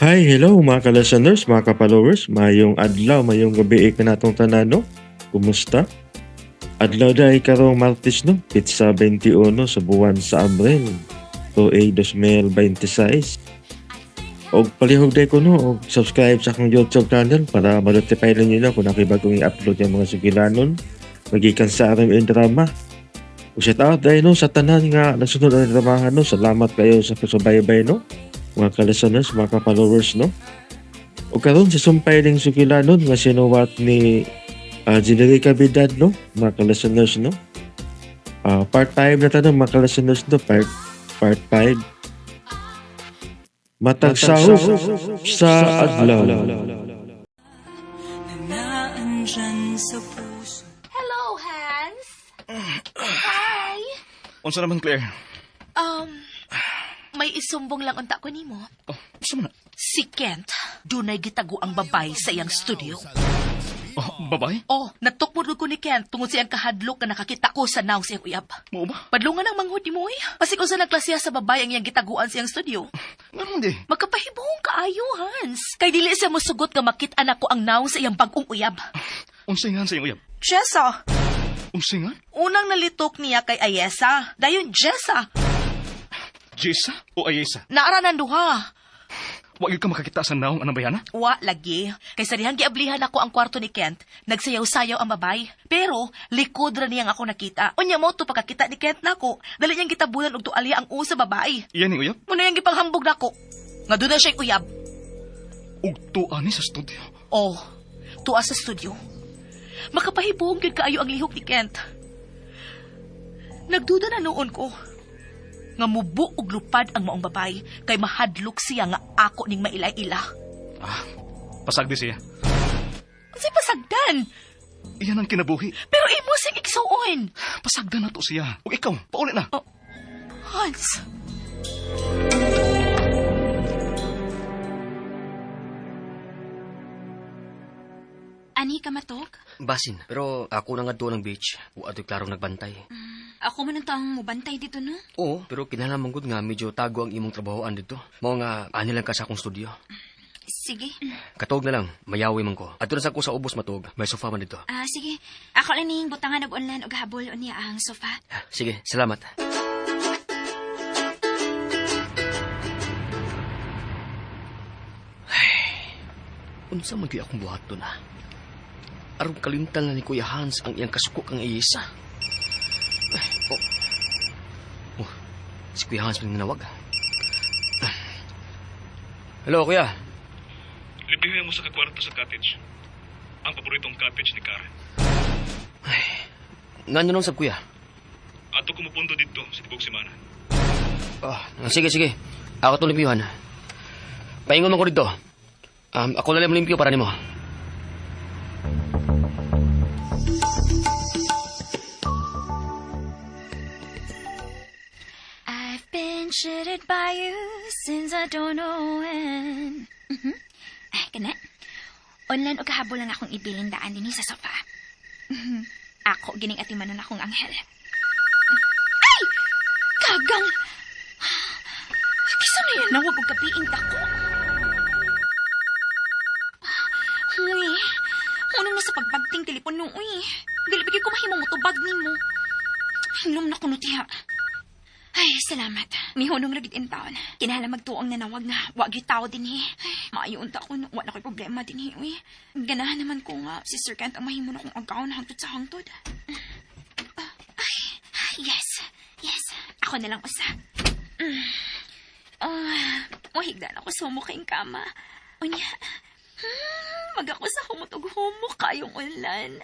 Hi, hello mga ka-listeners, mga ka-followers. Mayong adlaw, mayong gabi ka natong tanano. Kumusta? Adlaw dahil karong Martes no, Pitsa 21 sa buwan sa Abril, tuig 2026. Og palihog day ko no, og subscribe sa akong YouTube channel para ma-notify ninyo na kung nakibagong i-upload yung mga sugilanon. Magikan sa RM drama. O shout out dahil no, sa tanan nga nasunod ang dramahan no. Salamat kayo sa pagsubaybay no. Mga ka-listeners, mga ka-followers no. O karon sa sumpay ng sugilanon nga sinuwat ni Generica Bidad no, mga ka-listeners no. Part 5 na tanong mga ka-listeners no, part 5. Matag sahog sa adlaw. Naandyan sa puso. Hello, Hans. Hi. Unsa naman, Claire? May isumbong lang unta ko nimo. Oh, gusto mo na? Si Kent, dunay gitago ang babay sa iyang studio. Oh, babay? Oh, natukmod ko ni Kent tungod siyang kahadlok na nakakita ko sa naw siyang uyab. Mo ba? Padlungan ang manghod ni mo eh. Pasig sa nagklasiya sa babay ang iyang gitaguan sa iyang studio. Nga di. Magkapahibong kaayo, Hans. Kay dili siya mosugot nga makit-anak ko ang naw sa iyang bagong uyab. Unsay nga sa iyong uyab? Jessa. Unsay nga? Unang nalitok niya kay Ayesa. Dayon Jessa. Jessa o Ayesa? Naaranan duha. Wag ka makakita sa naong anang bayana? Wa lagi. Kay sa dihang giablihan ako ang kwarto ni Kent, nagsayaw-sayaw ang babay. Pero likod ra niyang ako nakita. Unya mo to pagkakita ni Kent nako, dali niyang gitabunan og tualya ang usa babay. Iyan ni uyab? Muna yang gipanghambog nako. Nga doon na siya'y uyab. Ug tuan ni sa studio. Oh, tuwa sa studio. Makapahibong gyud kaayo ang lihok ni Kent. Nagduda na noon ko. Nga mubo og lupad ang maong babay kay mahadlok siya nga ako ning mailay-ila. Pasagdi siya. Unsay pasagdan? Iyan ang kinabuhi. Pero imo sing igsuon. Pasagdan na to siya. Ug ikaw, paulit na. Hans. Ani ka matog? Basin, pero ako na nga doon ng beach. Wa ato'y klarong nagbantay. Ako man ang mubantay dito, no? Oo, pero kinahanglan gud nga medyo tago ang imong trabahoan dito. Mao nga ani lang ka sa akong studio. Sige. Katog na lang, mayawi man ko. Adto na sa ko sa ubos matog. May sofa man dito. Sige. Ako lang ning butangan nag-online og habol o niya ang sofa. Sige, salamat. Unsa man gyud akong buhaton na? Aron kalimtan na ni Kuya Hans ang iyang kasuko kang Ayesa. Si Kuya Hans pang nanawag. Hello, Kuya. Librihin mo sa kakwarto sa cottage. Ang paboritong cottage ni Karen. Nga nyo nung sab, Kuya? Ato kumupundo dito sa tibok semana. Sige. Ako itong limpyuhan. Paingon mo ko dito. Ako na lang limpyo para nimo. I've been shitted by you since I don't know when. Kana? Online og habol lang akong ibilin daan din sa sofa. Ako gining atimanon akong anghel. Ay! Kagang! Kisa na yan na huwag og kapiing dako. Uy, unang na sa pagbagting telepono, uy. Dili bigay ko mahimong motubag ni mo. Hinlom na kuno tiha. Ay, salamat. Mihunong ragit in taon. Kinahanglan magtuong nanawag na wag yung tao din eh. Maayo unta ko na wala ko'y problema din eh. Uy, ganahan naman ko nga si Sir Kent ang mahimo na kong agaon hangtod sa hangtod. Yes. Ako na lang usa. Mahigdan ako sa mukhaing kama. Unya, mag ako sa humutog humo kayong ulan.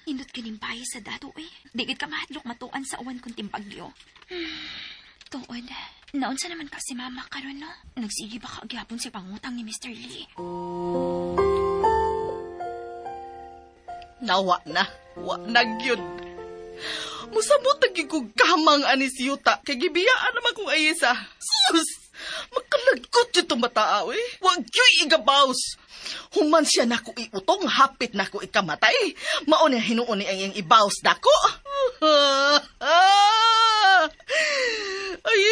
Indot ka ning bahay sa dato eh. Digit ka mahadlok matuan sa uwan kung timbagyo. Tuon, naunsa naman ka si mama karon no? Nagsigi ba kaagihapon si pangutang ni Mr. Lee? Nawa na. Wa na gyud. Musabot tagi ko kamang ani si Yuta. Kay gibiyaan naman kong Ayesa. Sus! Magkalagot yun itong mataaw eh. Wag yo'y igabaws. Human siya na ko iutong, hapit na ko ikamatay. Mauna hinuon ni ang iyang ibaws dako. Ay,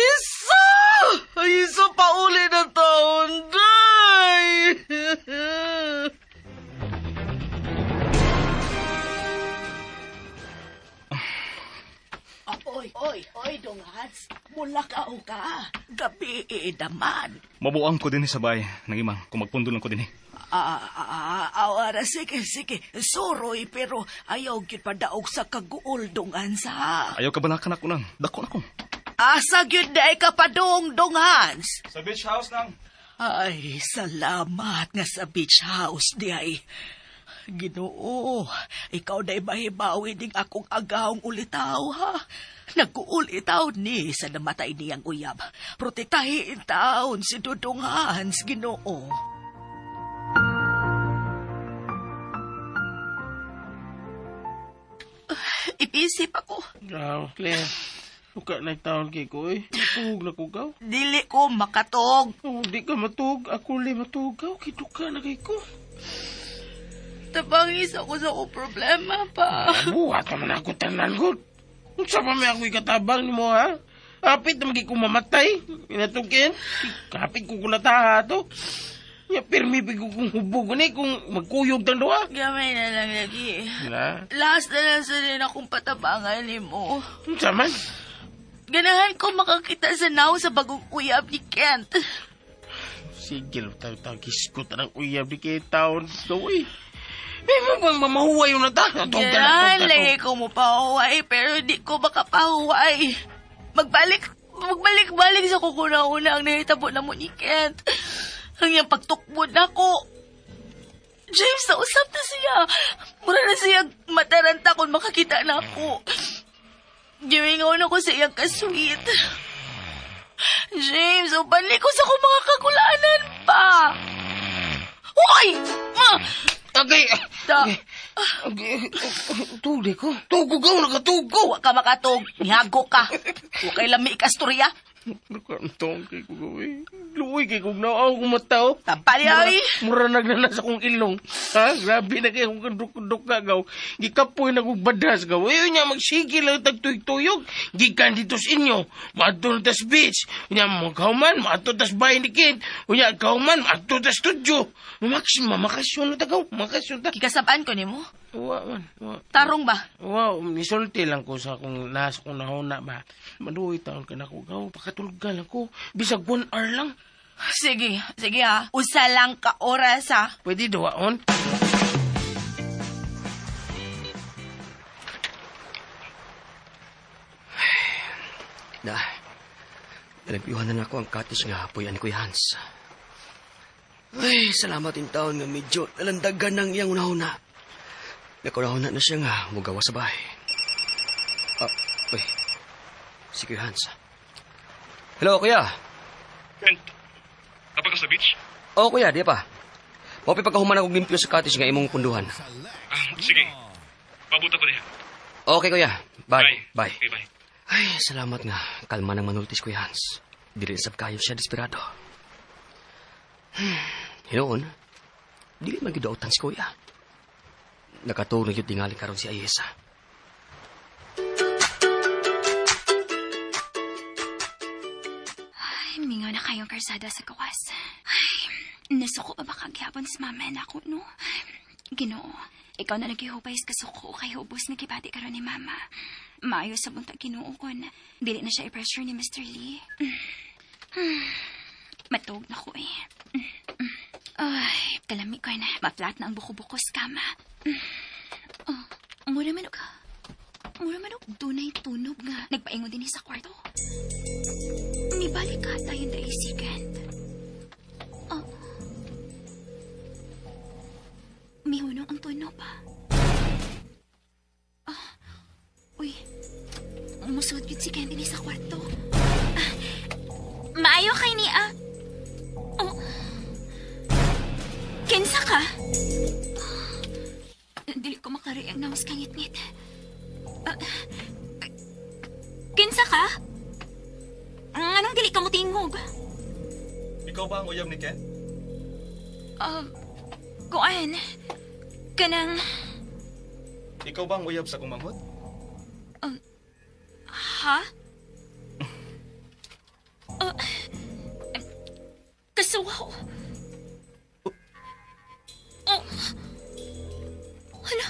Ay, isa pa uli na taon, day! Oy, Dongans. Mula ka o ka. Gabi daman. Mabuang ko din sa bahay. Nangimang, kung magpundo lang ko din Awara, sige. Soroy, pero ayaw gyud padaog sa kaguol, Dongans, ha? Ayaw ka balakan ako nang. Dako na ko. Asa gyud day ka padong, Dongans? Sa beach house nang. Ay, salamat nga sa beach house di ay. Ginoo, ikaw day mahibawi ding akong agawang ulitaw, ha? Nag-uulitaw ni sa namatay niyang uyab. Protektahin taon si Dudong Hans, Ginoo. Ipisip ako. Gaw, Claire. Suka na taon kay ko eh. Matug na ko gaw. Dili ko makatog. Oh, di ka matug. Ako li matug gaw. Kituka na kay ko. Tabangis ako sa ko problema pa. Buhat naman ako tanan ko. Sa pa may ako ikatabang ni mo ha? Kapit na magi ko mamatay. Inatukin. Kapit ko kulataha to. Ya, pirmi pi ko kung hubog ni kung magkuyog tan doa. Gamay na lang lagi. Na. Last na lang sa rin akong patabangan ni mo. Unsa man? Ganahan ko makakita sa now sa bagong uyab ni Kent. Sige, tagis ko tanang uyab di kay taon. So, eh. May mo bang mamahuway yung nata? Yan, lagi ko mo pahuway, pero di ko makapahuway. Magbalik-balik sa kukuna-una ang nahitabo na mo ni Kent. Ang iyang pagtukbod ako. James, nausap na siya. Mura na siya mataranta kung makakita na ako. Gimingaw na ko sa iyang kasweet. James, balik ko sa kung makakagulanan pa. Hoy! Okay. Da. Tugdi ko. Tugo ka, nakatugo. Huwag ka makatog. Nihago ka. Huwag kay lami ikastorya. Nakantong kay ko gawin. Luoy kay kong naaw kong mataw. Tampali ay. Mura nagnanas akong ilong. Ha? Grabe na kayo kung kanduk-kanduk ka gaw. Gikapoy na kong badas gaw. Ayaw niya magsigil lang tagtuyog-tuyog. Gikan dito sa inyo. Mato na tas beach. Unya magkauman. Mato tas bahay ni Kid. Unya kauman. Mato tas studio. Mamakasyon na tagaw. Mamakasyon ta. Kikasabaan ko ni mo. Wa man. Wa. Tarong ba? Wow, nisulti lang ko sa kung nas kong nahuna ba. Maduwi taon ka na ko gaw. Pakatulgal ako. Bisag 1 hour lang. Sige ha. Usa lang ka oras ha. Pwede dawaon? Nalimpiyuhan na ako ang cottage nga apoy ani Kuya Hans. Ay, salamat in taon nga medyo nalandagan ng iyang unahuna. Nakunahuna na siya nga mugawa sa bahay. Uy, si Kuya Hans. Hello, Kuya. Kent, kapag ka sa beach? Oo, Kuya, di pa. Mapi pagkahuman akong limpyo sa cottage nga imong punduhan. Sige. Pabuta ko niya. Okay, Kuya. Bye. Okay, bye. Ay, salamat nga. Kalma ng manultis, Kuya Hans. Dili sab kayo siya desperado. Hinoon, dili magidautan si Kuya. Nakatulog yung tingali karon si Ayesa. Ay, mingaw na kayong karsada sa gawas. Ay, nasuko ba kagyapon sa mama na ako, no? Ay, Ginoo, ikaw na nagihupay sa kasuko kay hubos na kibati karon ni mama. Maayo sa buntag Ginoo kon. Dili na siya i-pressure ni Mr. Lee. Matug na ko eh. Ay, kalami ko na. Maflat na ang buko-buko sa kama. Mura man ka. Mura man dunay tunog nga. Nagpaingon din sa kwarto. Nibalik ka tayo na isigan. Mihunong ang tunog pa. Uy, musod yun si Candy sa kwarto. Maayo kay ni Kinsa ka? Dili ko makariang na mas kangit-ngit. Kinsa ka? Anong dili ka mo tingog? Ikaw ba ang uyab ni Ken? Kuan. Kanang... Ikaw ba ang uyab sa kumanghod? Ha? So, oh. Hala.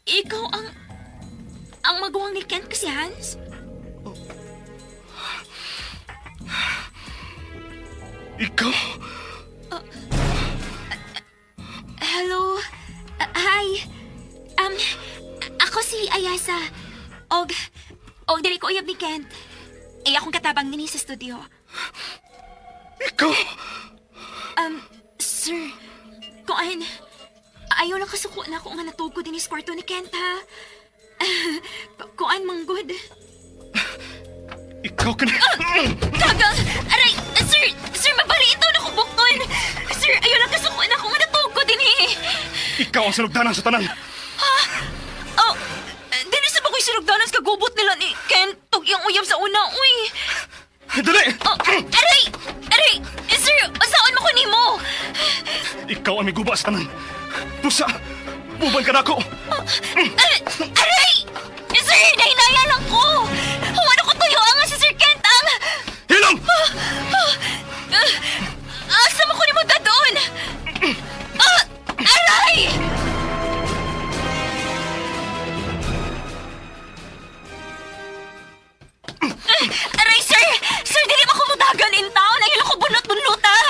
Ikaw ang maguwang ni Kent kasi Hans? Ikaw? Hello? Hi. Ako si Ayasa. Og dili ko uyab ni Kent. Akong katabang nini sa studio. Ikaw? Sir, kuan, ayaw lang kasuko na ako nga natugo din sa kwarto ni Kent, ha? Kuan, manggod. Ikaw ka na... Tagal! Aray! Sir, mabali ito na kong bukton! Sir, ayaw lang kasuko na ako nga natugo din, eh! Ikaw ang salugdanan sa tanan. Oh, dili sa bagoy sinugdanan sa kagubot nila ni Kent tug yung uyab sa una, uy! Dali! Oh, aray! Aray! Sir, usaon mo ko nimo! Ikaw ang may guba sa tanan. Tusa! Buban ka na ako! Aray! Sir, nahinaya lang ko! Huwano ko tuyo ang si Sir Kent ang... Hilong! Asa mo ko ni mo doon? Aray! Aray, sir! Sir, dili ba ko mudagan in town? Ayaw lang ko bunot-bunot, ha?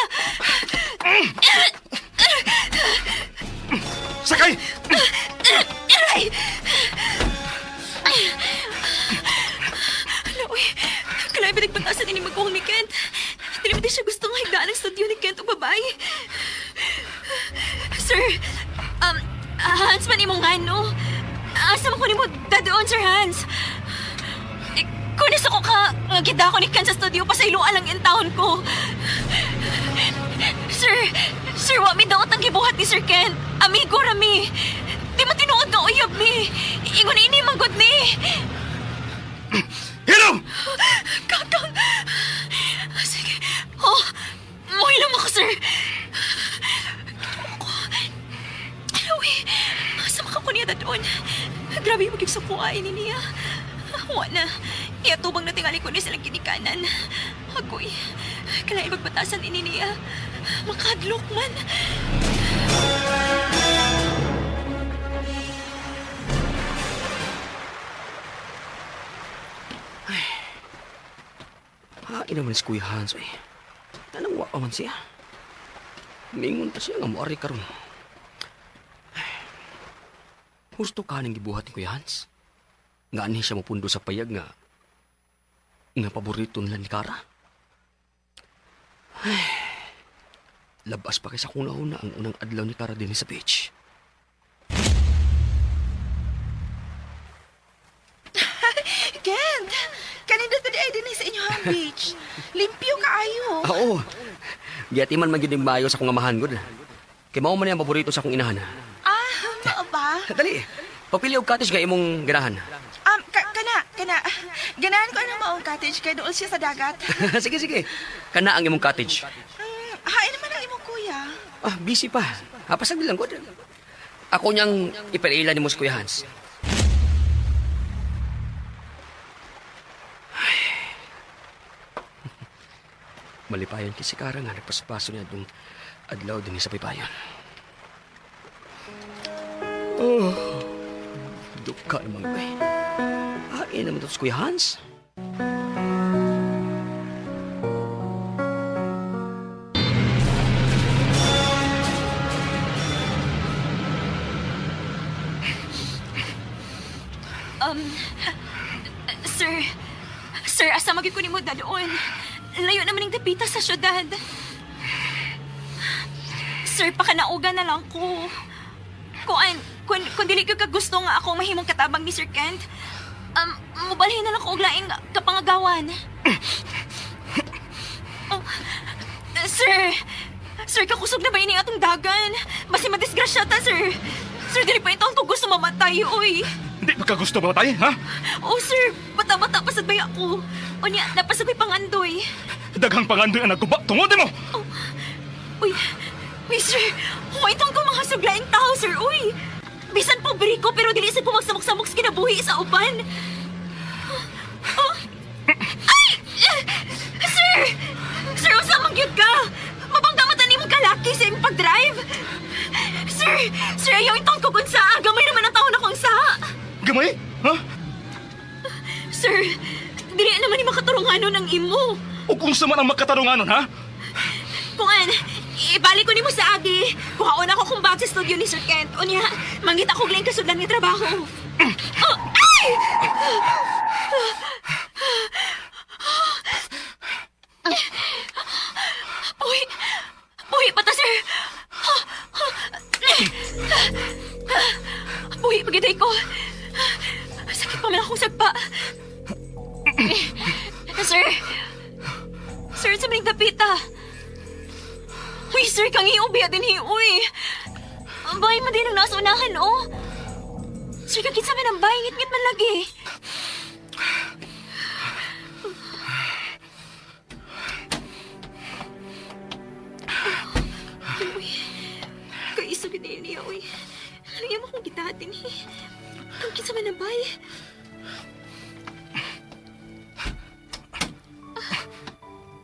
Sakay! Aray! Hala, uy. Kalay ba nagbatasan ini magkuhang ni Kent? Dili ba di siya gusto nga higdaan ang studio ni Kent o babae? Sir, Hans man imong ano? Asa mo ko ni mo dadoon, Sir Hans? Kunis ako ka ngagida ko ni Kent sa studio pa sa iluan lang in town ko. Sir, wa mi daot ang gibuhat ni Sir Kent. Amigo rami. Di mo tinuod nga uyab mi. Ingon ini magod ni. Hilong! Kakang. Sige. Oh, muhilom ako, sir. Ako. Alawi, sama ka ko niya doon. Grabe yung magigsapuain ni niya. Wa na. Iatubang na tingali ko niya silang kinikanan. Agoy. Kailangan magbatasan ini niya. Makadlok man. Hain naman si Kuya Hans, eh. Anong wa pa man siya? Mingon pa siya nga muari karon. Husto ka nang gibuhat ni Kuya Hans? Nga ani siya mapundo sa payag nga paborito nila ni Kara. Ay, labas pa kay sa kuna-una ang unang adlaw ni Kara din sa beach. Kent, kanina pa di ay din sa inyo ang beach. Limpyo kaayo. Oo. Giyati man magiging mayo sa akong amahan, good. Kay mao man ang paborito sa akong inahan. Mao ba? Dali, papili og cottage kay imong ganahan. Kana. Ganahan ko ang maong cottage kay doon siya sa dagat. Sige. Kana ang imong cottage. Hain naman ang imong kuya. Busy pa. Pasag lang, good. Ako niyang ipailan ni mo si Kuya Hans. Malipayan kay si Kara nga nagpaspaso niya itong adlaw din sa pipayan. Duka naman ba eh. Hain naman ito si Kuya Hans. Sir, asa magikunin mo dadoon? Layo naman yung dapita sa syudad. Sir, pakanaugan na lang ko. Kung dili ka gusto nga akong mahimong katabang ni Sir Kent, mubalhin na lang ko og laing kapangagawan. Oh, Sir, kakusog na ba ini atong dagan? Basi madisgrasya ta, sir. Sir, dili pa itong kung gusto mamatay, uy. Hindi pa ka gusto mamatay, ha? Oh, sir, bata-bata pasad ba ako? O niya, napasag ko'y pangandoy. Daghang pangandoy ang nagtuba. Tungod mo! Oh, uy, sir, huwag itong kung mga suglaing tao, sir, uy. Bisan pobre ko, pero dili sa kumagsamok-samok sa kinabuhi sa uban. Oh, ay! Sir, usang Mabanggang yun ka! Mabangga mata ni mong kalaki sa imong pag-drive! Sir, ayaw itong kukun sa gamay naman ang taon akong sa. Gamay? Ha? Sir, dili naman ni makaturunganon ang imo. O kung sa man ang makatarunganon, ha? Kuan, ibalik ko ni mo sa agi. Kuhaon ako kung bag sa studio ni Sir Kent. O niya, mangita ko lang kasudlan ni trabaho. Oh, ay! Buhi pa ta, sir. Buhi, pagiday ko. Sakit pa man akong sagpa. Sir, sa maning dapita. Uy, sir, kang iubiya din hiuy. Bay, man din ang nasa unahan, oh. Sir, kagit sa man ang bay, ngit-ngit man lagi. Uy, kaisa ka din niya, uy. Alam mo kung gitahatin, eh. Kagit sa man ang bay.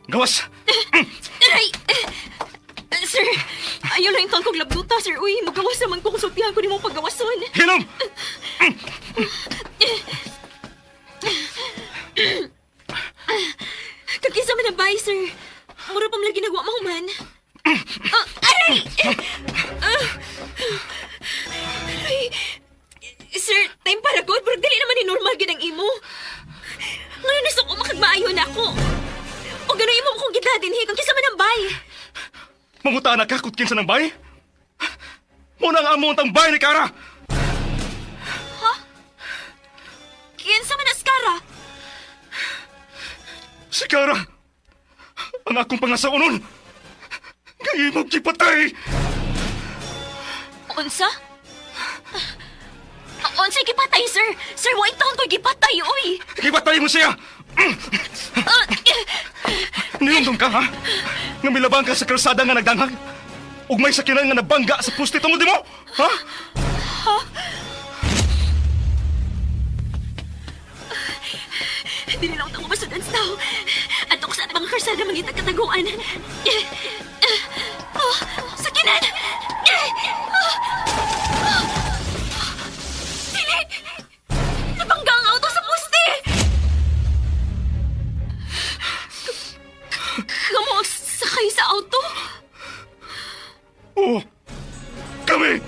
Gawas! Aray! Sir, ayaw lang itong kong labduta, sir. Uy, magawas naman ko kung sultihan ko ni mong paggawason. Hinom! Kagkisa man ang bahay, sir. Mura pa mala ginagawa mo, man. Aray! Aray! Sir, time para good, pero dili naman ni normal ginang imo. Ngayon gusto ko makagmaayo na ako. O gano'n imo kong gitadin, he, kagkisa man ang bahay. Manguta na ka, kutkin sa ng bay? Muna ang among tang bay ni Kara! Ha? Kinsa man as Kara? Si Kara! Ang akong pangasaunon! Ngayon mo kipatay! Unsa? Unsa'y gipatay, sir? Sir, wa itaon ko'y gipatay, uy! Kipatay mo siya! Nilundong ka, ha? Nga milabang ka sa kalsada nga nagdanghag? Ug may sakinan nga nabangga sa pusti tungod mo? Ha? Dili lang ako masudan sa tao. At ako sa ating mga karsada mangitag kataguan. Sakinan! Dili! Nabangga ang auto sa poste! Kamu ang sakay sa auto? Oo! Kami!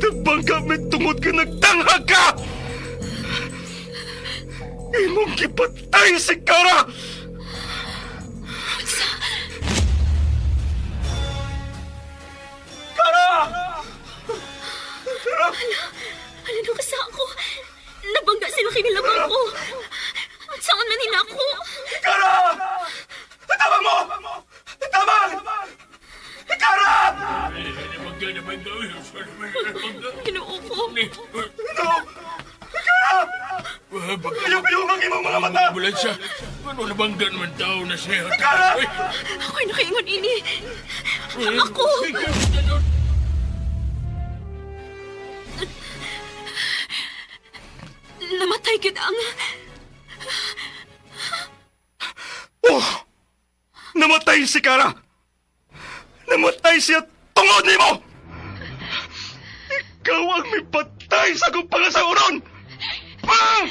Nabangga may tungod ka nagdanghag ka! Imong kipatay si Kara! Kara! Hala na kasa ako. Nabangga sila kinilabang ko. At saan man ako? Kara! Tabang mo! Tabang! Kara! Ginoo ko. No! Kara! Ayaw-ayaw ang imong mga mata! Ambulansya. Ano nabangga naman tao na siya? Kara! Ako'y nakaingon ini. Ako! Namatay kita ang... Oh! Namatay si Kara! Namatay siya tungod ni mo! Ikaw ang may patay sa akong pangasauron! Ah!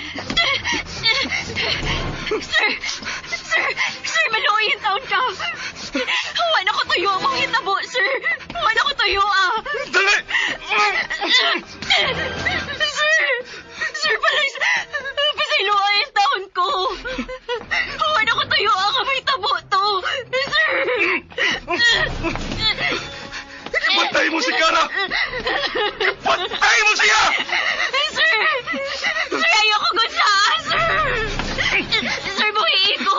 Sir, maluoy yung taon ka. Huwan ako tuyo ang mga hitabo, sir. Huwan ako tuyo, ah. Dali! Sir, pasayloy yung taon ko. Huwan ako tuyo ang may tabo to. Sir! Patay mo si Kara! Patay mo siya! Sir, ayoko ko siya, sir! Sir, buhiin ko!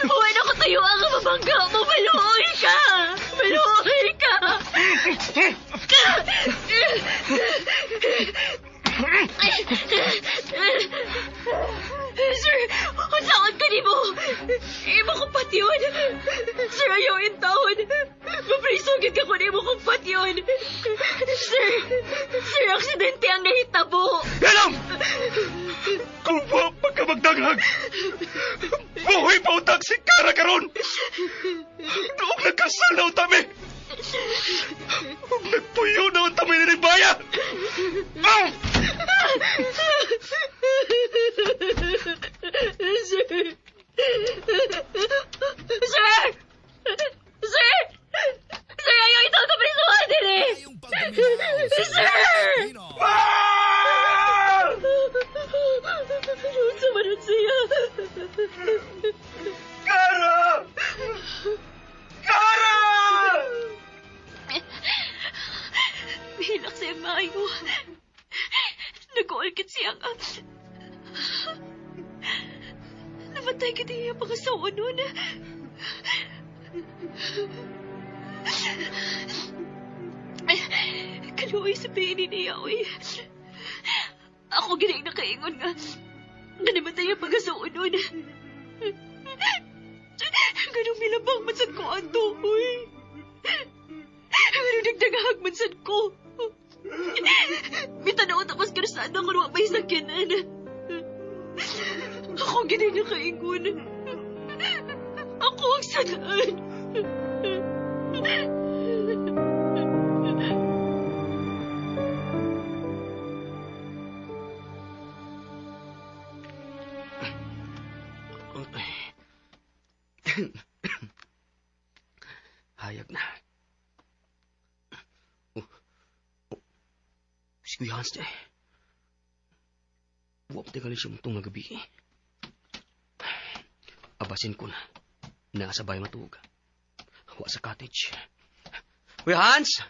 Huwan ako tuyo ang mabangga mo. Maluoy ka! Maluoy ka! Sir, unsaon ka ni mo? Imo kong patyon. Sir, ayaw in taon. Maprisugid ka ko ni mo kong patyon. Sir, aksidente ang nahitabo. Alam! Kung pa pagka magdanghag, Buhay pa utang si Kara karon. Doon nagkasalaw tami. Nagpuyo na ang tami ni Baya. Ah! Sir! Sir! Sir! Sir, ayaw ito ka prisuhan din eh! Sir! Sa manod siya. Kara! Kara! Hilak siyang maayo. Nag-uulkit siyang... Namatay ka din yung pangasawa nun. Kaluoy sabihin niya, oy. Ako gining nakaingon nga. Nga namatay ang pangasawa nun. Ganong milabang mansan ko ato, oy. Ganong nagdagahag mansan ko. Mitanaw tapos karasada ko naman may sakyanan. Ako gining nakaingon. Ako ang sanaan. Hayag na. Si Kuya Hans na eh. Huwag tingali siya mong nga gabi eh. Abasin ko na. Nakasabay matug. Huwag sa cottage. Kuya Hans!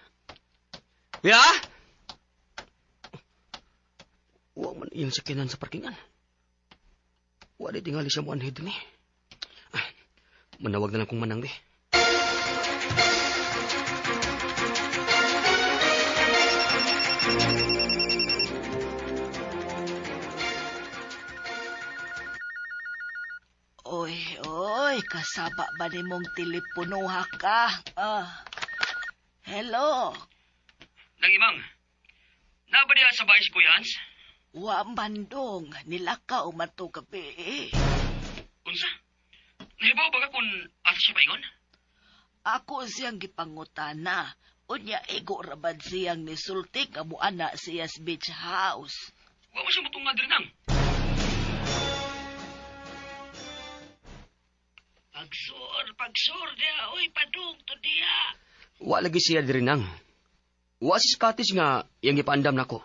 Kuya! Huwag man iyang sakinan sa parkingan. Huwag na tingali siya mo anhead din eh. Manawag na lang kung manang di. Oy, kasaba ba ni mong teleponuha ka? Hello? Nangimang, nabadiya sa bahay si Kuya Hans? Wa mandong, nilakaw man to gabi eh. Unsa? Nahibaw ba ka kung asa siya paingon? Ako siyang gipangutana. Unya ego rabad siyang nisulti nga muana siya sa beach house. Huwag mo siya motong nga nang. Pagsor dia, oy, padung to dia. Wa lagi siya nang. Wa si Scottish nga iyang ipaandam nako.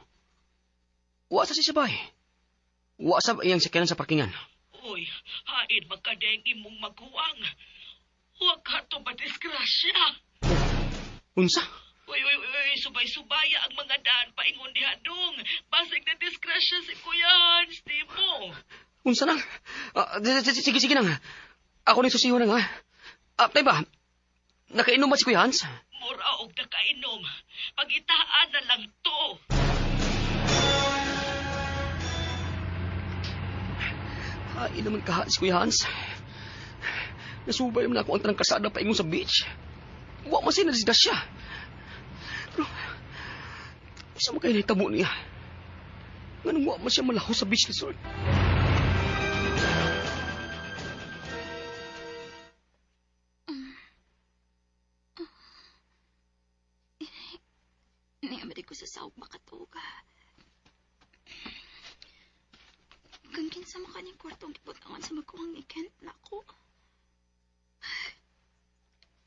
Wa sa siya bay. Wa sa iyang sakyanan sa parkingan. Oy, hain magkadeng imong maghuwang. Huwag ka to madisgrasya. Unsa? Uy, subay-subaya ang mga daan paingon diha dong. Basig na disgrasya si Kuya Hans, di mo. Unsa nang? Sige nang. Ako nang susiho nang ha. Tay ba? Nakainom ba si Kuya Hans? Mura og nakainom. Pagitaan na lang to. Hain naman ka si Kuya Hans. Nasubay naman ako ang tanang kasada paingon sa beach. Wa man siya nadisgrasya. Pero, sa mga kayo nahitamo niya, ganun wa man siya malaho sa beach resort. Niyamari ko sa sawag makatuga. Gangkin sa makaning kwartong iputangan sa magkuhang ni Kent na ako.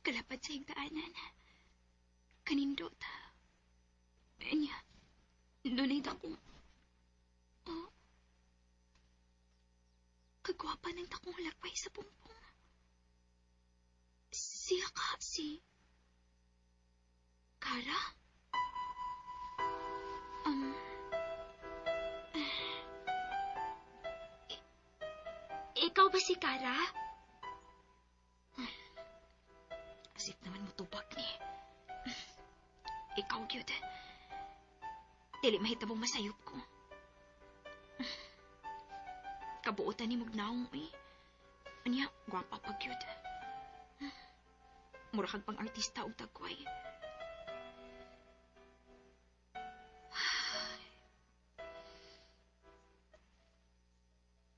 Kalapad sa higdaanan. Kanindot. Anya, dunay takong... Oh. Kagwapa ng takong halagpay sa pumpong. Siya ka, si... Kara? Ikaw ba si Kara? Asip naman mo tubag ni. Ikaw, cute. Dili mahitabong masayop ko. Kabuotan ni Mugnaong, eh. Anya, gwapa pa, cute. Murakag pang artista o tagway.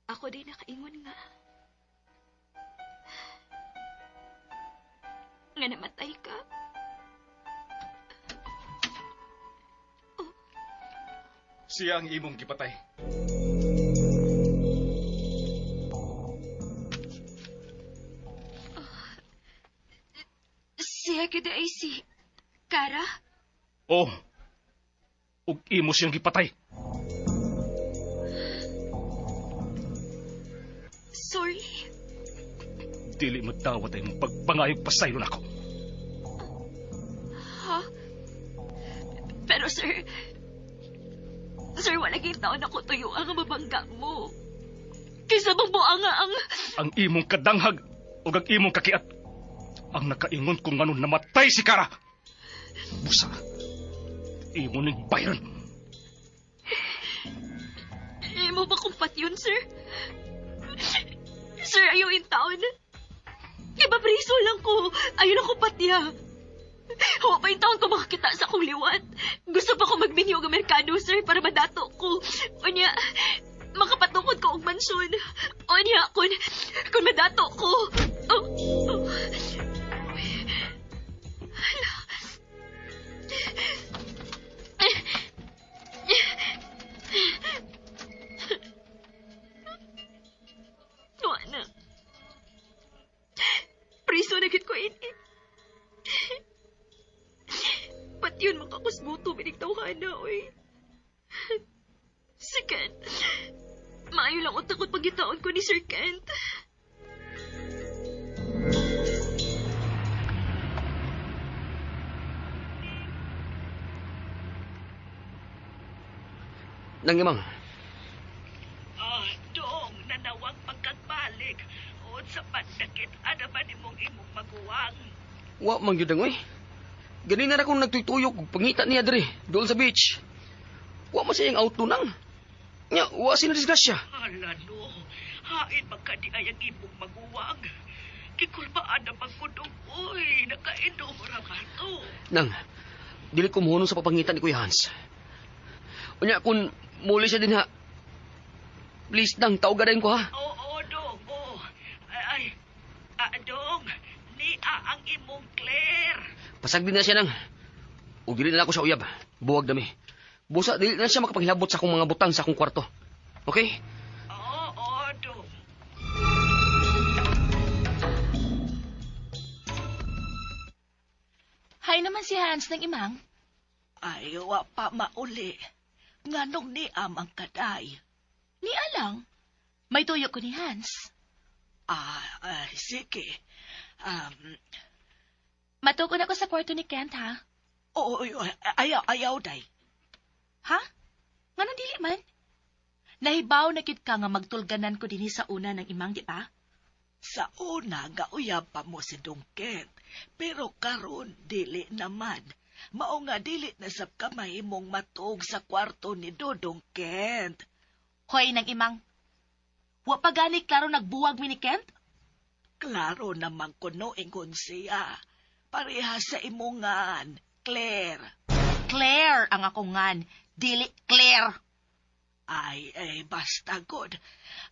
Ako din nakaingon nga. nga namatay ka. Siya ang imong gipatay. Siya kada ay si Kara? Oh. Ug imo siyang gipatay. Sorry. Dili matawat ay mong pagpangayog pasayon ako. Ha? Pero sir, wala kang taon ako tuyo ang mabangga mo. Kaysa bang buanga ang... Ang imong kadanghag o ang imong kakiat ang nakaingon kung ano namatay si Kara. Busa, imo ning bayaran. Imo ba kumpat yun, sir? Sir, ayaw in taon. Ibabriso lang ko. Ayaw lang kumpat niya. Hawa pa yung taon ko makakita sa akong liwat. Gusto pa ko magminyo ng merkado, sir, para madato ko. O niya, makapatukod ko ang mansyon. O niya, kung madato ko. Oh. Wala. Priso na gid ko ini. Ba't yun makakusbuto binigtawhan na, oy? Si Kent. Maayo lang ang takot pagitaon ko ni Sir Kent. Nang imang, Dong, nanawang pagkagbalik. O sa pandakit, ano ba ni mong imong maguwang? wa man gyud oy. Ganina na akong nagtuytuyok ug pangita niya diri, doon sa beach. Wa man siyang auto nang. Nya, wa sina disgrasya. Hala no, hain magkadi ay ang imong maguwang. Kikulbaan na magkudong, uy, nakainom ra ka to. Nang, dili ko muhunong sa papangitan ni Kuya Hans. Unya, kung muli siya din ha, please nang, tawagadan ko ha. Oo, Dong, oo. Dong, ni ang imong Claire. Pasag din na siya nang. Ug dili na ako sa uyab. Buwag dami. Busa, dili na siya makapanghilabot sa akong mga butang sa akong kwarto. Okay? Oo, Dong. Hay naman si Hans ng imang. Ay, wa pa mauli. Nganong ni amang kaday. Ni alang. May tuyo ko ni Hans. Sige. Matukod ako sa kwarto ni Kent, ha? Oo, ayaw, day. Ha? Nga nang dili man? Nahibaw na kit ka nga magtulganan ko dinhi sa una ng imang, di ba? Sa una, gauyab pa mo si Dongket. Pero karon dili naman. Mao nga dili na sab ka mahimong matug sa kwarto ni Dodong Kent. Hoy ng imang. Wa pa gani klaro nagbuwag mi ni Kent? Klaro naman kuno ingon siya. Pareha sa imungan, Claire. Claire ang akong ngan. Dili Claire. Ay, basta god.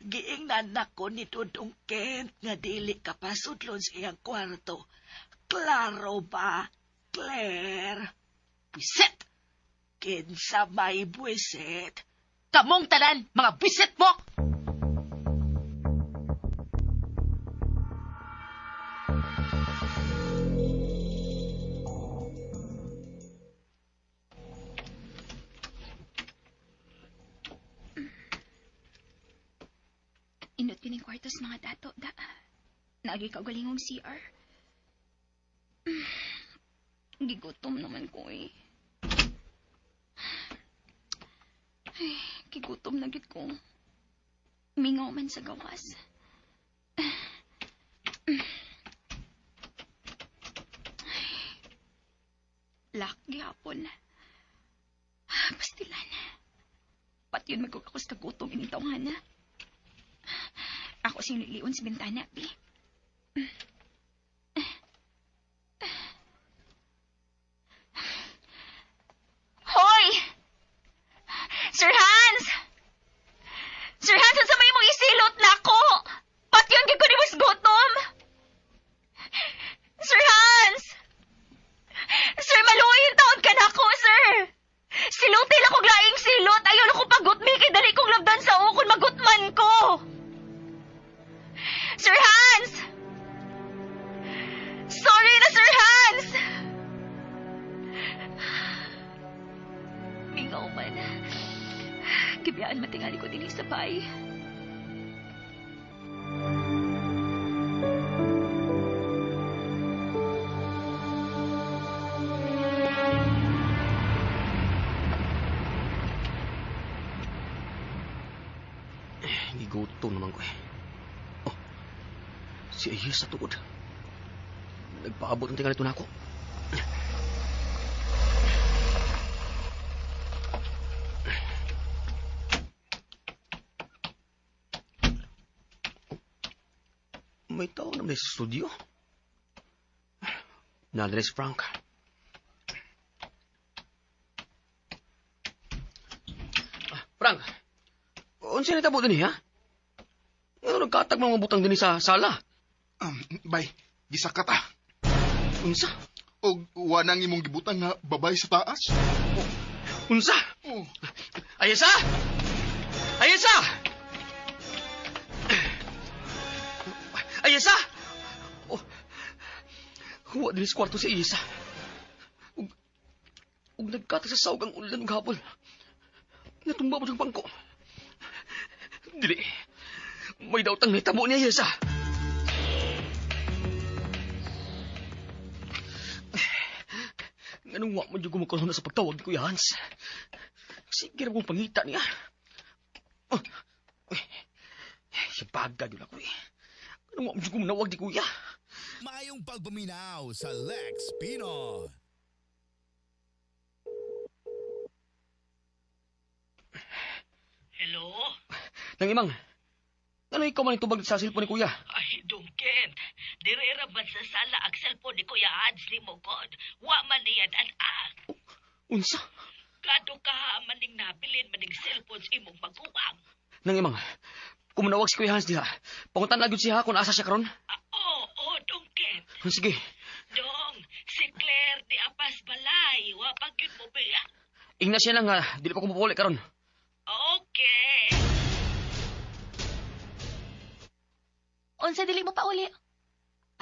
Giingnan nako ni Dodong Kent nga dili kapasudlon sa iyang kwarto. Klaro ba, Claire? Bisit! Kinsa may buwisit? Kamong tanan, mga bisit mo! Inot kining kwartos mga dato, da. Nagi kaugalingong CR. Gigutom naman ko eh. Ay, gigutom na gid ko. Mingaw man sa gawas. Lak gihapon. Pastilan. Pat yun magkukakos kagutom initawhan na. Ako sing liliun sa bintana, Bi. Hoy! Sir Hans! Sir Hans, sa may mong isilot na ako! Pati yun, gagawin mo gutom! Sir Hans! Gibiyaan matingali ko din sa bay. Gigutom naman ko eh. Oh, si Ayes sa tuod. Nagpaabot ang tingali ito na ako. May tao naman sa studio. Nalares Frank. Frank, unsa na tabo din ha? Ano nagkatag mga butang din sa sala? Bay, gisakat ah. Unsa? O wanang imong gibutang nga babay sa taas? Unsa? Oh. Ayesa! Ayesa! Ayesa! Oh, huwa din sa kwarto si Ayesa. Ug nagkatag sa sawag ang ulan ng hapon. Natumba mo sa bangko. Dili. May daw tang nitabo niya, Ayesa. Anong wa mo dyan gumukulong na sa pagtawag ni Kuya Hans? Sige na kong pangita niya. Siya bagag yun ako eh. Anong wa mo dyan gumunawag ni Kuya? Mayong pagbuminaw sa Lex Pino. Hello? Nangimang, ano ikaw man itubag sa cellphone ni Kuya? Ay, Dungkent. Direra man sa sala ang cellphone ni Kuya Hans ni Mokod. Wa man niyan an-an. Unsa? Kado ka maning nabilin maning cellphone sa imong maguwang. Nangimang, kumunawag si Kuya Hans diha. Pangutan na gyud siya kung asa siya karon. Oo, Dungkent. Sige. Dong, si Claire di apas balay. Wa pagkit mo biya. Ingna siya lang nga, dili pa ko mapuli karon. Okay. Unsa dili mo pa uli?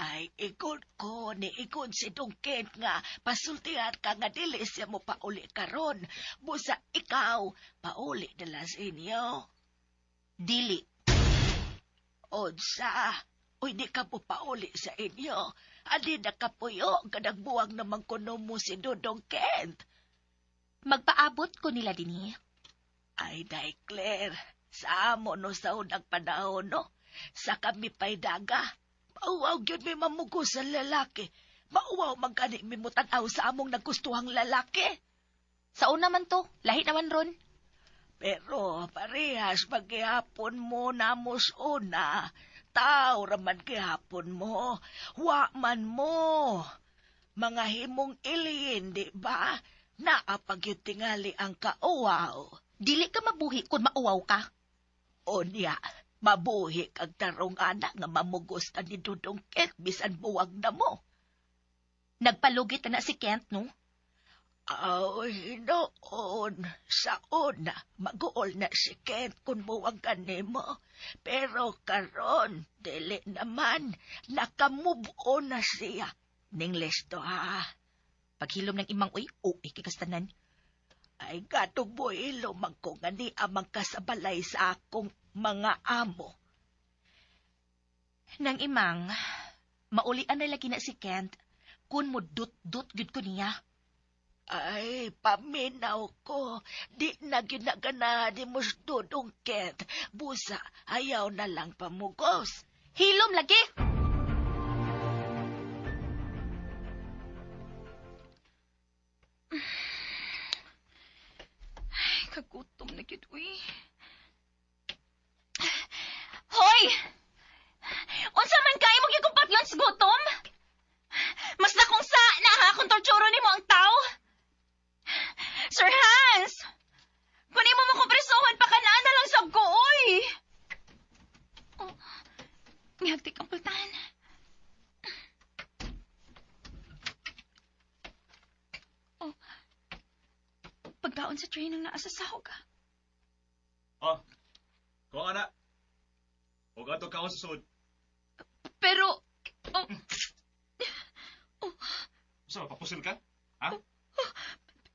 Ay, ikod ko ni ikod si Dungkent nga pasultihan ka nga dili siya mo pauli karon. Busa ikaw, pauli nila sa inyo. Dili. Unsa? Uy, di ka po pauli sa inyo. Adi na kapuyo, kadang buwang naman kuno mo si Dudong Kent. Magpaabot ko nila dinhi. Ay, Day Claire, sa amo no sa unang panahon, no? Sa kami pa'y daga. Mauwaw yun may mamugo sa lalaki. Mauwaw magkani may mutanaw sa among nagustuhang lalaki. Sa una man to, lahi naman ron. Pero parehas maghihapon mo na una. Tao raman gihapon mo. Wa man mo. Mga himong iliin, di ba? Naapag tingali ang kauwaw. Dili ka mabuhi kung mauwaw ka. O niya, mabuhi kag tarong anak nga mamugos ka ni Dudong Kent bisan buwag na mo. Nagpalugit na si Kent, no? Ay, noon. Sa una, mag-uol na si Kent kung buwag ka mo. Pero karon, dili naman, nakamove on na siya. Ning listo ha. Paghilom ng imang uy, ikikastanan. Ay, gatong buhilo man ko nga ni amang kasabalay sa akong mga amo. Nang imang, maulian na lagi na si Kent kung mo dut-dut gud ko niya. Ay, paminaw ko. Di na ginagana di mo Dudong Kent. Busa, ayaw na lang pamugos. Hilom lagi! Ay, kagutom na gid, uy. Hoy! Unsa man kay mo gikupat yon sa gutom? Mas na kung sa na ha kung torturo nimo ang tao. Sir Hans! Kunin mo makompresohan pa kanaan na lang sab ko, oy! Oh, ngagtik ang pultahan. Oh, pagkaon sa train ng naasa sahog. Oh, kung anak. Huwag ato kaon sa sud. Pero, oh, Saan, papusil ka? Ha?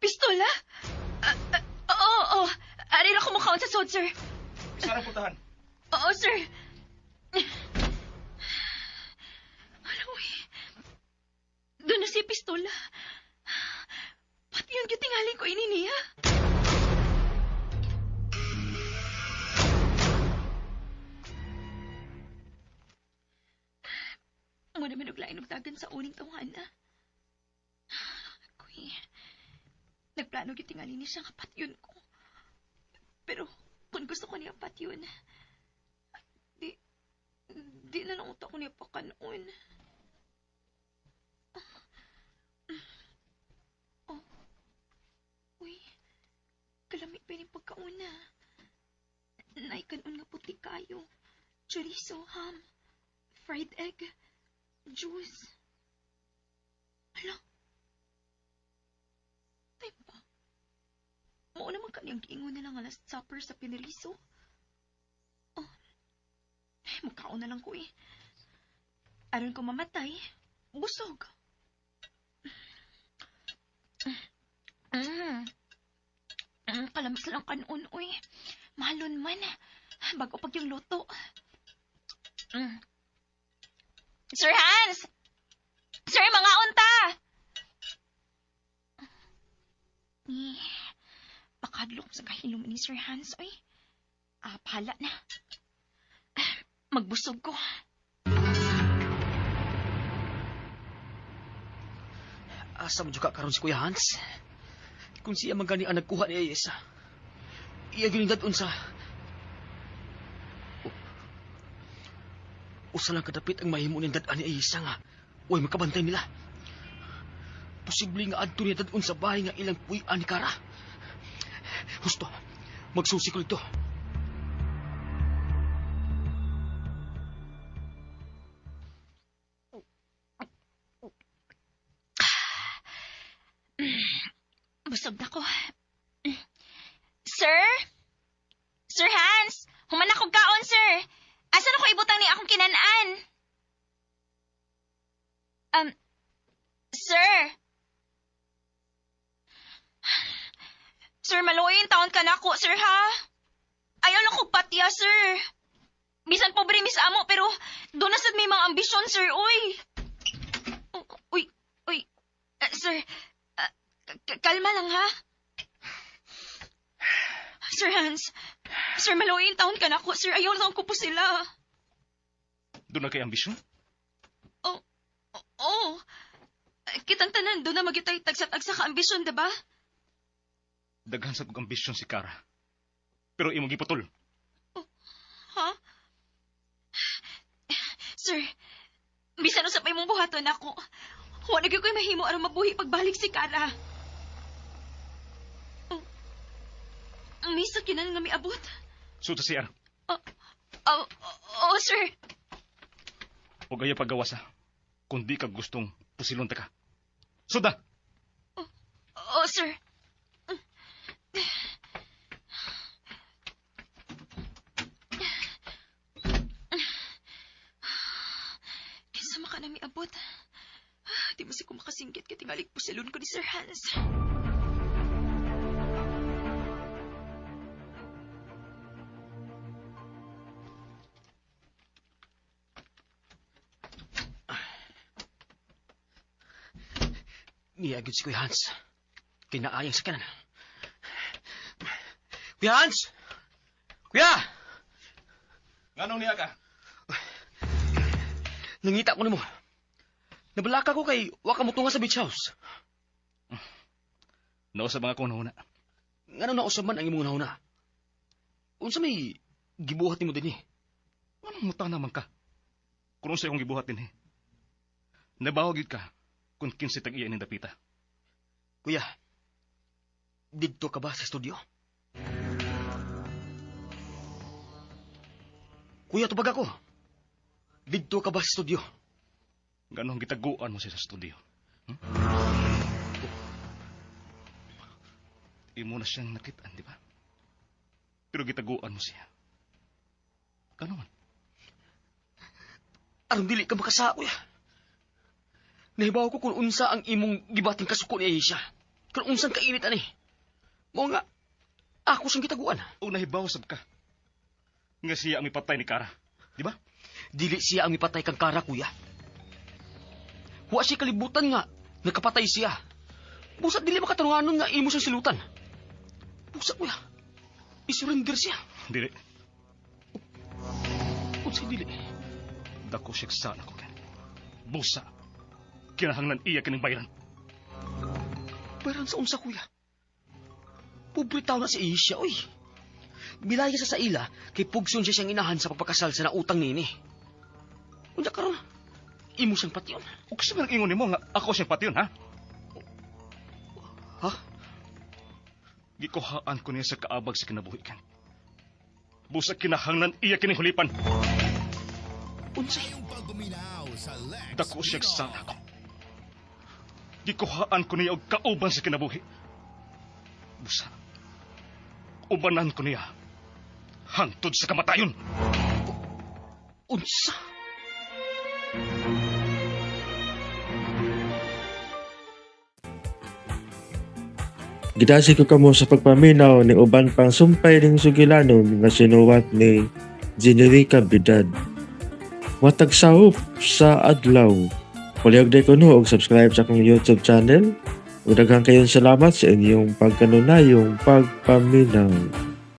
pistola? Oo, Ari lang kumakaon sa sod, sir. Sarang puntahan. Oo, sir. Ano eh? Doon na si pistola. Pati yung gitingaling ko ini niya. Mo naman naglain og dagan sa uning tawhana. Kuy. Nagplano gitingali ni siya nga patyon ko. Pero kung gusto ko niya patyon, di na lang utak ko niya pakanoon. Oh. Uy. Kalamit pa yung pagkauna. Naikanon nga puti kayo. Chorizo, ham, fried egg, juice. Hala. Time ba? Mao naman kaniyang giingon na lang last supper sa pineriso. Oh. Mukhaon na lang ko eh. Aron ko mamatay, busog. Kalamis lang kanon, uy. Malon man. Bago pag yung luto. Sir Hans! Sir, mga unta! Pakadlok sa kahilom ni Sir Hans, uy. Pahala na. Magbusog ko. Asa mo juga karon si Kuya Hans? Kung siya magani ang nagkuha ni Ayesa, iya ginindad unsa. Usa lang kadapit ang mahimo ni dad ani Ayesa nga way makabantay nila. Posible nga adto niya dadun sa bahay nga ilang puy-an ni Kara. Husto, magsusi ko ito. Busog na ko. Sir? Sir Hans? Human akong kaon, sir. Asan ako ibutang ni akong kinanaan? Sir? Sir, maluoyin taon ka na ako, sir, ha? Ayaw lang ko patya, sir. Bisan pobre mis amo, pero doon na sad may mga ambisyon, sir, uy. Uy. Sir, kalma lang, ha? Sir Hans, sir, maluoyin taon ka na ako, sir. Ayaw lang ko po sila. Doon na kay ambisyon? Oo. Kitang tanan, doon na magitay tagsa-tagsa ka ambisyon, diba? Daghan sa kong ambisyon si Kara. Pero imong giputol. Ha? Sir, bisan usap imong buhaton ako. Wala gyud ko'y mahimo aron mabuhi pagbalik si Kara. Misa kinan nga miabot. Suta siya. Sir. O gaya paggawasa. Kung di ka gustong pusilon ta ka. Suda! Sir. Kinsa maka na miabot. Di ba si ko makasinggit kaya tingali pusilon ko ni Sir Hans. Niyagid si Kuya Hans. Kinaayang sa kanan. Kuya Hans! Kuya! Nganong niya ka? Nangita ko ni mo. Nabalaka ko kay waka mo tunga sa beach house. Nausab mga kong nahuna. Ngano na usab man ang imong nahuna? Unsa may gibuhat nimo dinhi? Anong muta naman ka? Kung sa akong gibuhat din eh. Nabawagid ka kung kinsi tag-iya ni dapita. Kuya, didto ka ba sa studio? Kuya, tubag ako. Didto ka ba sa studio? Ganong gitaguan mo siya sa studio. Imo na siyang nakitaan, di ba? Pero gitaguan mo siya. Ganon man. Aron dili ka makasa, kuya. Nahibaw ko kung unsa ang imong gibating kasuko ni Aisha. Kung unsang kainit ani. Mao nga, Ako siyang gitaguan. O nahibaw sab ka. Nga siya ang ipatay ni Kara. Di ba? Dili siya ang ipatay kang Kara, kuya. Wa siya kalibutan nga, nakapatay siya. Busa dili makatarunganon nga imo siyang silutan. Busa, kuya. Isurrender siya. Dili. Unsay dili? Dako siya sana ko ken. Busa. Kinahanglan iya kining bayaran. Bayaran sa unsa, kuya? Pobre tao na si Isya, oy. Bilaya sa ila, kay pugson siya siyang inahan sa papakasal sa nautang nini. Unya karon, imo siyang patyon. O kasi man ingon nimo nga ako siyang patyon, ha? Ha? Gikuhaan ko niya sa kaabag sa kinabuhi kan. Busa kinahanglan iya kining hulipan. Unsay? Mayong pagbuminaw sa Lex Dako siya Pinoy. sana ko. Gikuhaan ko niya og kauban sa kinabuhi. Busa. Ubanan ko niya. Hantod sa kamatayon. Unsa? Gidasi ko kamo sa pagpaminaw ni uban pang sumpay ning sugilanon nga sinuwat ni Generica Bidad. Watag sahop sa adlaw. Palihog day ko no og subscribe sa akong YouTube channel. Ug daghang kayong salamat sa inyong pagkanunayong pagpaminaw.